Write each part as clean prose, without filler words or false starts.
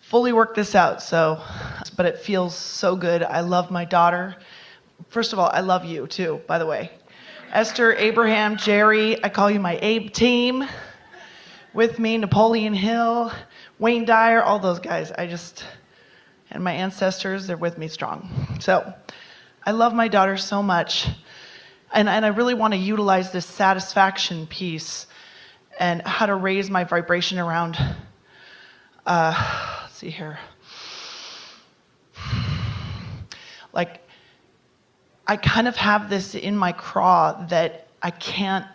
fully work this out. So, but it feels so good. I love my daughter. First of all, I love you too, by the way. Esther, Abraham, Jerry, I call you my Abe team. With me, Napoleon Hill, Wayne Dyer, all those guys. And my ancestors, they're with me strong. So I love my daughter so much. And I really want to utilize this satisfaction piece and how to raise my vibration around, let's see here. Like, I kind of have this in my craw that I can't,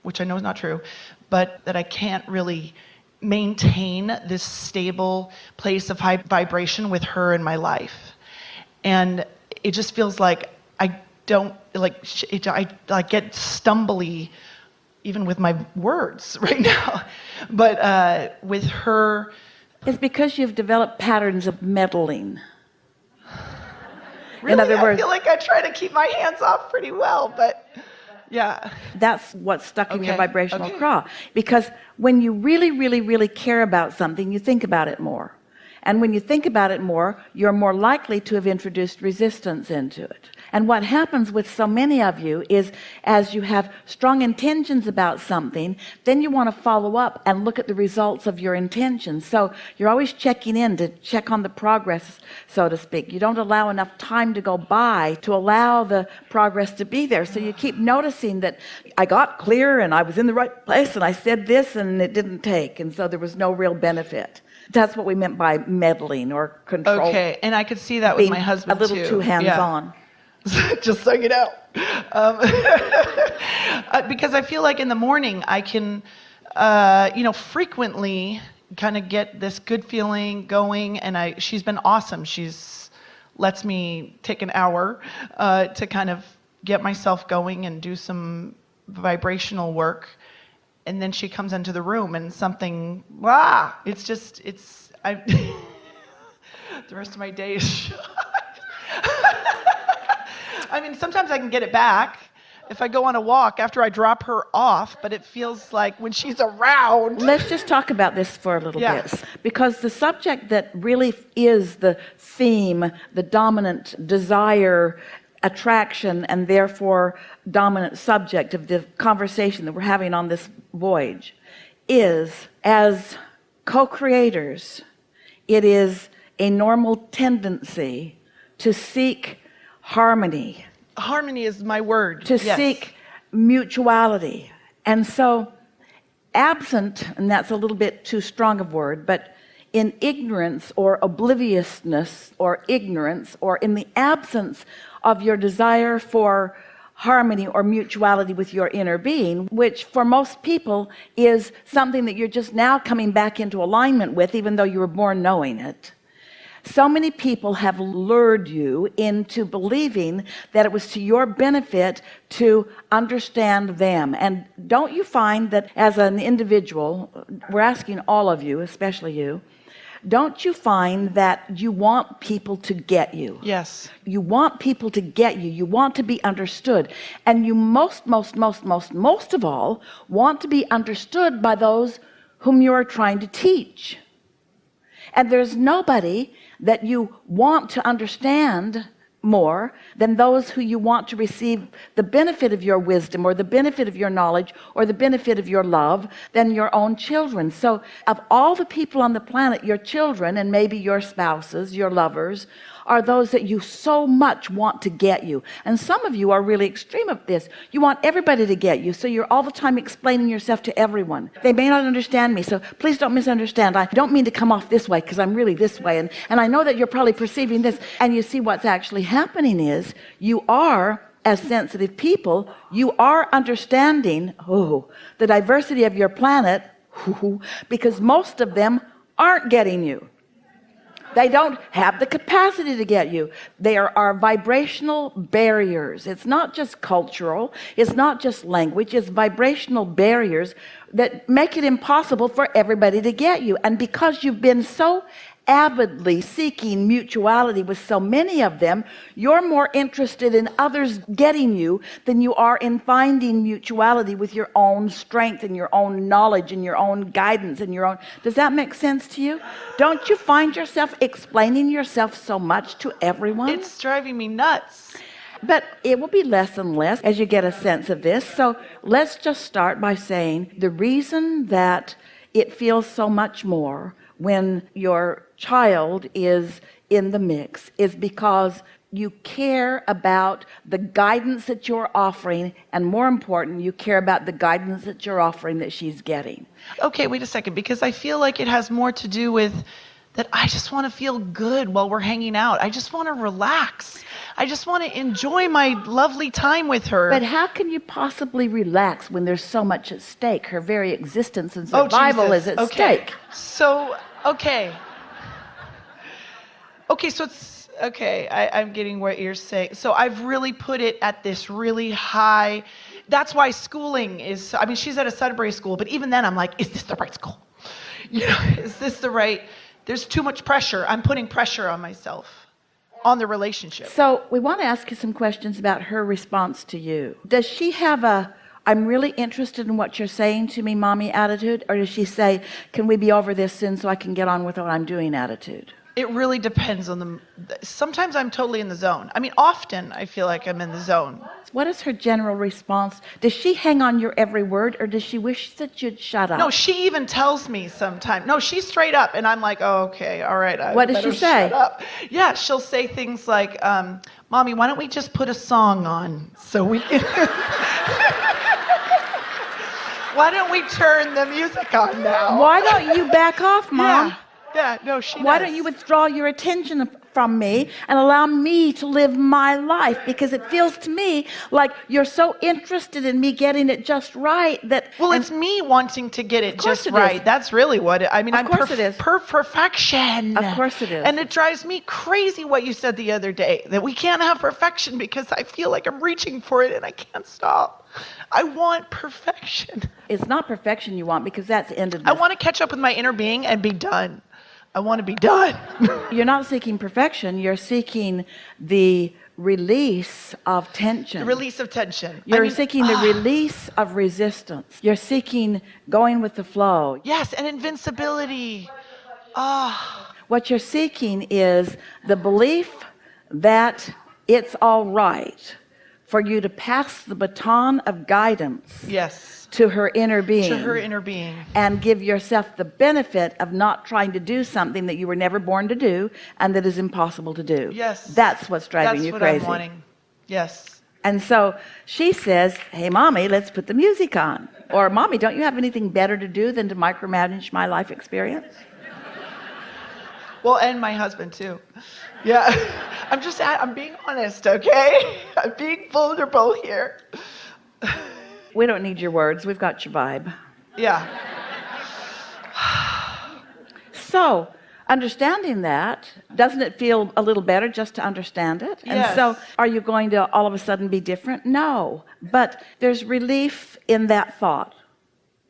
which I know is not true, but that I can't really maintain this stable place of high vibration with her in my life. And it just feels like I don't, like, I get stumbly even with my words right now. But with her... It's because you've developed patterns of meddling. Really? In other words, I feel like I try to keep my hands off pretty well, but... Yeah. That's what's stuck in your vibrational craw. Because when you really, really, really care about something, you think about it more. And when you think about it more, you're more likely to have introduced resistance into it. And what happens with so many of you is, as you have strong intentions about something, then you want to follow up and look at the results of your intentions. So you're always checking in to check on the progress, so to speak. You don't allow enough time to go by to allow the progress to be there. So you keep noticing that I got clear and I was in the right place and I said this and it didn't take. And so there was no real benefit. That's what we meant by meddling or control. Okay, and I could see that with my husband too. A little too hands-on. Just so you know. Because I feel like in the morning I can, frequently kind of get this good feeling going, and she's been awesome. She's lets me take an hour to kind of get myself going and do some vibrational work. And then she comes into the room and something, the rest of my day is I mean, sometimes I can get it back if I go on a walk after I drop her off, but it feels like when she's around. Let's just talk about this for a little bit. Because the subject that really is the theme, the dominant desire, attraction, and therefore dominant subject of the conversation that we're having on this voyage is, as co-creators, it is a normal tendency to seek harmony. Harmony is my word. To seek mutuality. And so absent, and that's a little bit too strong a word, but in ignorance or obliviousness or ignorance, or in the absence of your desire for harmony or mutuality with your inner being, which for most people is something that you're just now coming back into alignment with, even though you were born knowing it. So many people have lured you into believing that it was to your benefit to understand them. And don't you find that as an individual, we're asking all of you, especially you, don't you find that you want people to get you? Yes. You want people to get you. You want to be understood. And you most of all want to be understood by those whom you are trying to teach. And there's nobody that you want to understand more than those who you want to receive the benefit of your wisdom or the benefit of your knowledge or the benefit of your love than your own children. So of all the people on the planet, your children and maybe your spouses, your lovers, are those that you so much want to get you. And some of you are really extreme of this. You want everybody to get you, so you're all the time explaining yourself to everyone. They may not understand me, so please don't misunderstand. I don't mean to come off this way because I'm really this way, and I know that you're probably perceiving this. And you see, what's actually happening is you are, as sensitive people, you are understanding the diversity of your planet, because most of them aren't getting you. They don't have the capacity to get you. There are vibrational barriers. It's not just cultural. It's not just language. It's vibrational barriers that make it impossible for everybody to get you. And because you've been so avidly seeking mutuality with so many of them, you're more interested in others getting you than you are in finding mutuality with your own strength and your own knowledge and your own guidance and your own. Does that make sense to you? Don't you find yourself explaining yourself so much to everyone? It's driving me nuts. But it will be less and less as you get a sense of this. So let's just start by saying the reason that it feels so much more when your child is in the mix is because you care about the guidance that you're offering, and more important, you care about the guidance that you're offering that she's getting. Okay, wait a second, because I feel like it has more to do with that I just want to feel good while we're hanging out. I just want to relax. I just want to enjoy my lovely time with her. But how can you possibly relax when there's so much at stake? Her very existence and survival is at stake. So, okay, so it's, okay, I'm getting what you're saying. So I've really put it at this really high, that's why schooling is, I mean, she's at a Sudbury school, but even then I'm like, is this the right school? You know, is this the right, there's too much pressure. I'm putting pressure on myself, on the relationship. So we want to ask you some questions about her response to you. Does she have a, I'm really interested in what you're saying to me, mommy attitude? Or does she say, can we be over this soon so I can get on with what I'm doing attitude? It really depends on the, sometimes I'm totally in the zone. I mean, often I feel like I'm in the zone. What is her general response? Does she hang on your every word, or does she wish that you'd shut up? No, she even tells me sometimes. No, she's straight up, and I'm like, oh, okay, all right. What does she say? Shut up. Yeah, she'll say things like, Mommy, why don't we just put a song on so we can... Why don't we turn the music on now? Why don't you back off, Mom? Yeah, no, she Why does. don't you withdraw your attention from me and allow me to live my life? Because it feels to me like you're so interested in me getting it just right that... Well, it's me wanting to get it just it right. is. That's really what it... I mean, Of course it is. Perfection. Of course it is. And it drives me crazy what you said the other day, that we can't have perfection because I feel like I'm reaching for it and I can't stop. I want perfection. It's not perfection you want, because that's ended. I want to catch up with my inner being and be done. I want to be done. You're not seeking perfection. You're seeking the release of tension. The release of tension. You're seeking the release of resistance. You're seeking going with the flow. Yes, and invincibility. What you're seeking is the belief that it's all right for you to pass the baton of guidance. Yes. To her inner being. To her inner being. And give yourself the benefit of not trying to do something that you were never born to do and that is impossible to do. Yes. That's what's driving you crazy. That's what I'm wanting. Yes. And so she says, hey, Mommy, let's put the music on. Or, Mommy, don't you have anything better to do than to micromanage my life experience? Well, and my husband, too. Yeah. I'm being honest, okay? I'm being vulnerable here. We don't need your words. We've got your vibe. Yeah. So, understanding that, doesn't it feel a little better just to understand it? Yes. And so, are you going to all of a sudden be different? No. But there's relief in that thought.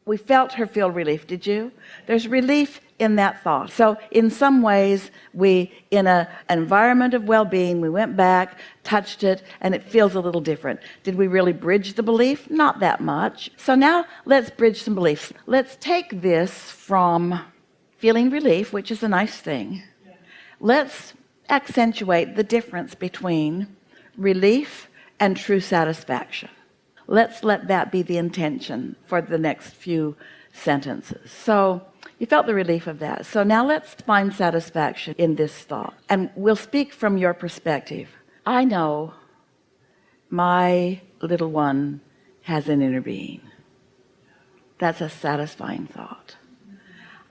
We felt her feel relief, did you? There's relief in that thought. So in some ways, we, in an environment of well-being, we went back, touched it, and it feels a little different. Did we really bridge the belief? Not that much. So now let's bridge some beliefs. Let's take this from feeling relief, which is a nice thing. Let's accentuate the difference between relief and true satisfaction. Let's let that be the intention for the next few sentences. So you felt the relief of that. So now let's find satisfaction in this thought. And we'll speak from your perspective. I know my little one has an inner being. That's a satisfying thought.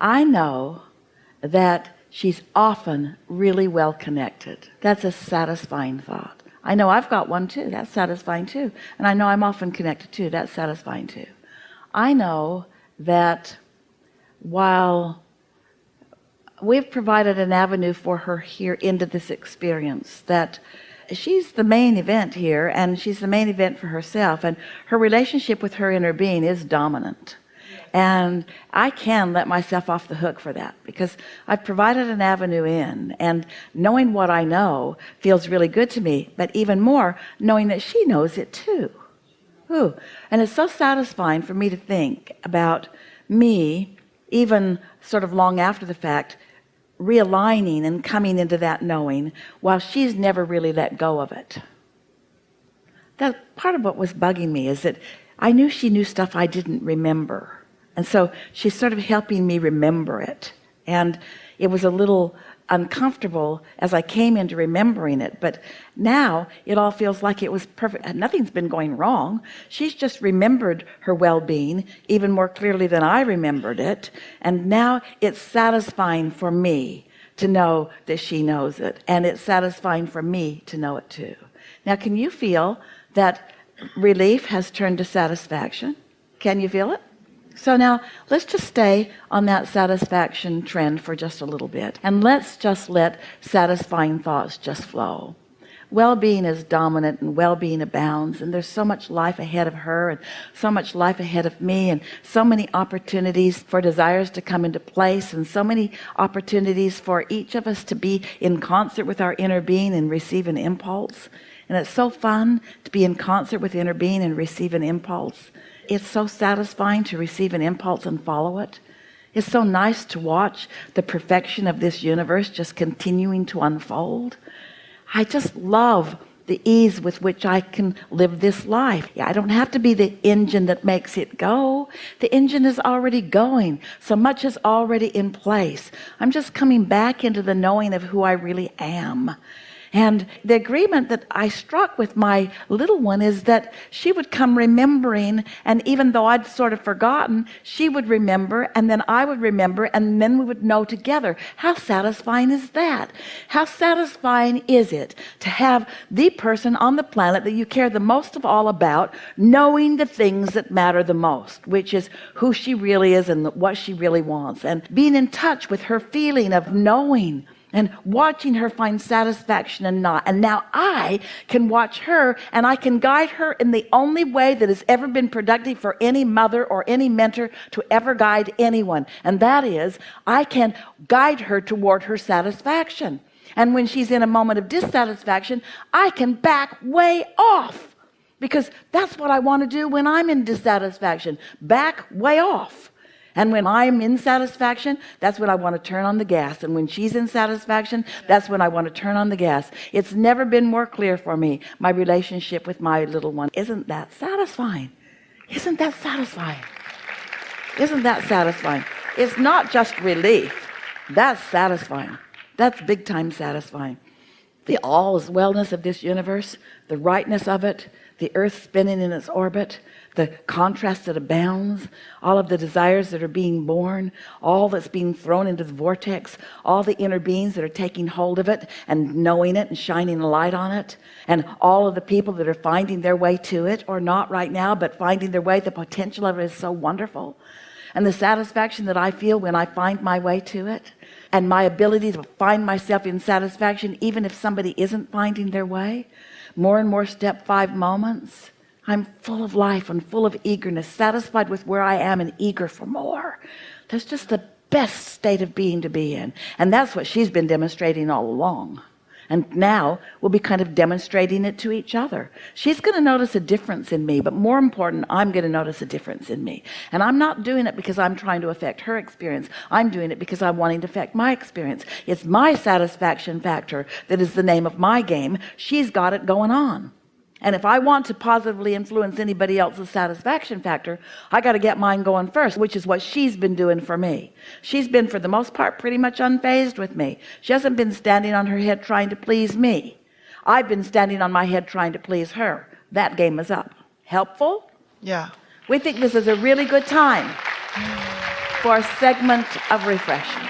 I know that she's often really well connected. That's a satisfying thought. I know I've got one too. That's satisfying too. And I know I'm often connected too. That's satisfying too. I know that while we've provided an avenue for her here into this experience, that she's the main event here, and she's the main event for herself, and her relationship with her inner being is dominant. And I can let myself off the hook for that because I've provided an avenue in, and knowing what I know feels really good to me, but even more knowing that she knows it too. Ooh. And it's so satisfying for me to think about me, even sort of long after the fact, realigning and coming into that knowing while she's never really let go of it. That part of what was bugging me is that I knew she knew stuff I didn't remember. And so she's sort of helping me remember it. And it was a little uncomfortable as I came into remembering it. But now it all feels like it was perfect. Nothing's been going wrong. She's just remembered her well-being even more clearly than I remembered it. And now it's satisfying for me to know that she knows it. And it's satisfying for me to know it too. Now, can you feel that relief has turned to satisfaction? Can you feel it? So now let's just stay on that satisfaction trend for just a little bit, and let's just let satisfying thoughts just flow. Well-being is dominant and well-being abounds, and there's so much life ahead of her and so much life ahead of me, and so many opportunities for desires to come into place, and so many opportunities for each of us to be in concert with our inner being and receive an impulse. And it's so fun to be in concert with inner being and receive an impulse. It's so satisfying to receive an impulse and follow it. It's so nice to watch the perfection of this universe just continuing to unfold. I just love the ease with which I can live this life. I don't have to be the engine that makes it go. The engine is already going. So much is already in place. I'm just coming back into the knowing of who I really am. And the agreement that I struck with my little one is that she would come remembering, and even though I'd sort of forgotten, she would remember, and then I would remember, and then we would know together. How satisfying is that? How satisfying is it to have the person on the planet that you care the most of all about knowing the things that matter the most, which is who she really is and what she really wants, and being in touch with her feeling of knowing and watching her find satisfaction and not. And now I can watch her, and I can guide her in the only way that has ever been productive for any mother or any mentor to ever guide anyone. And that is, I can guide her toward her satisfaction. And when she's in a moment of dissatisfaction, I can back way off, because that's what I want to do when I'm in dissatisfaction. Back way off. And when I'm in satisfaction, that's when I want to turn on the gas. And when she's in satisfaction, that's when I want to turn on the gas. It's never been more clear for me, my relationship with my little one. Isn't that satisfying? Isn't that satisfying? Isn't that satisfying? It's not just relief. That's satisfying. That's big time satisfying. The all-is-wellness of this universe, the rightness of it, the earth spinning in its orbit, the contrast that abounds, all of the desires that are being born, all that's being thrown into the vortex, all the inner beings that are taking hold of it and knowing it and shining a light on it, and all of the people that are finding their way to it, or not right now, but finding their way. The potential of it is so wonderful. And the satisfaction that I feel when I find my way to it, and my ability to find myself in satisfaction even if somebody isn't finding their way. More and more step 5 moments. I'm full of life and full of eagerness, satisfied with where I am and eager for more. That's just the best state of being to be in. And that's what she's been demonstrating all along. And now we'll be kind of demonstrating it to each other. She's going to notice a difference in me, but more important, I'm going to notice a difference in me. And I'm not doing it because I'm trying to affect her experience. I'm doing it because I'm wanting to affect my experience. It's my satisfaction factor that is the name of my game. She's got it going on. And if I want to positively influence anybody else's satisfaction factor, I got to get mine going first, which is what she's been doing for me. She's been, for the most part, pretty much unfazed with me. She hasn't been standing on her head trying to please me. I've been standing on my head trying to please her. That game is up. Helpful? Yeah. We think this is a really good time for a segment of refreshing.